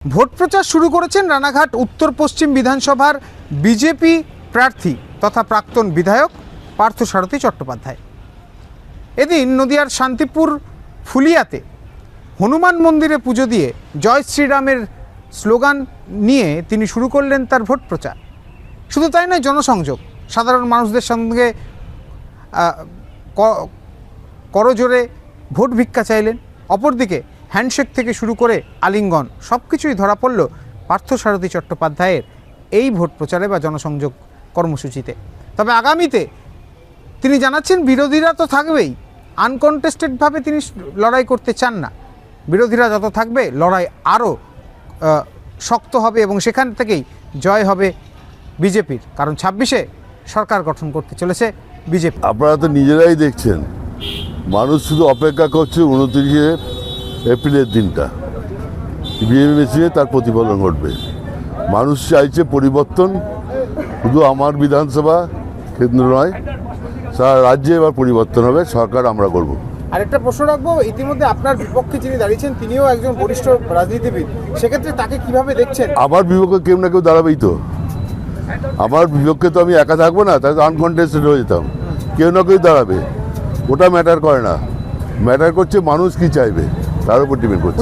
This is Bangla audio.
ভোট প্রচার শুরু করেছেন রানাঘাট উত্তর পশ্চিম বিধানসভার বিজেপি প্রার্থী তথা প্রাক্তন বিধায়ক পার্থসারথী চট্টোপাধ্যায়। এদিন নদিয়ার শান্তিপুর ফুলিয়াতে হনুমান মন্দিরে পুজো দিয়ে জয় শ্রীরামের স্লোগান নিয়ে তিনি শুরু করলেন তার ভোট প্রচার। শুধু তাই নয়, জনসংযোগ, সাধারণ মানুষদের সঙ্গে করজোরে ভোট ভিক্ষা চাইলেন। অপরদিকে হ্যান্ডশেক থেকে শুরু করে আলিঙ্গন সব কিছুই ধরা পড়ল পার্থসারথী চট্টোপাধ্যায়ের এই ভোট প্রচারে বা জনসংযোগ কর্মসূচিতে। তবে আগামীতে তিনি জানাচ্ছেন বিরোধীরা তো থাকবেই, আনকন্টেস্টেডভাবে তিনি লড়াই করতে চান না। বিরোধীরা যত থাকবে লড়াই আরও শক্ত হবে এবং সেখান থেকেই জয় হবে বিজেপির, কারণ 26-এ সরকার গঠন করতে চলেছে বিজেপি। আপনারা তো নিজেরাই দেখছেন, মানুষ শুধু অপেক্ষা করছে 29 এপ্রিলের দিনটা, ইভিএম মেশিনে তার প্রতিফলন ঘটবে। মানুষ চাইছে পরিবর্তন, শুধু আমার বিধানসভা কেন্দ্র নয়, সারা রাজ্যে এবার পরিবর্তন হবে, সরকার আমরা করব। আরেকটা প্রশ্ন রাখবো, ইতিমধ্যে আপনার বিপক্ষে যিনি দাঁড়িয়েছেন তিনিও একজন বরিষ্ঠ রাজনীতিবিদ, সেক্ষেত্রে তাকে কিভাবে দেখছেন? আমার বিপক্ষে কেউ না কেউ দাঁড়াবেই তো। আমার বিপক্ষে তো আমি একা থাকবো না, তাই তো আনকন্টেস্টেড হয়ে যেতাম। কেউ না কেউ দাঁড়াবে, ওটা ম্যাটার করে না। ম্যাটার করছে মানুষ কি চাইবে, তার উপর ডিপেন্ড করছে।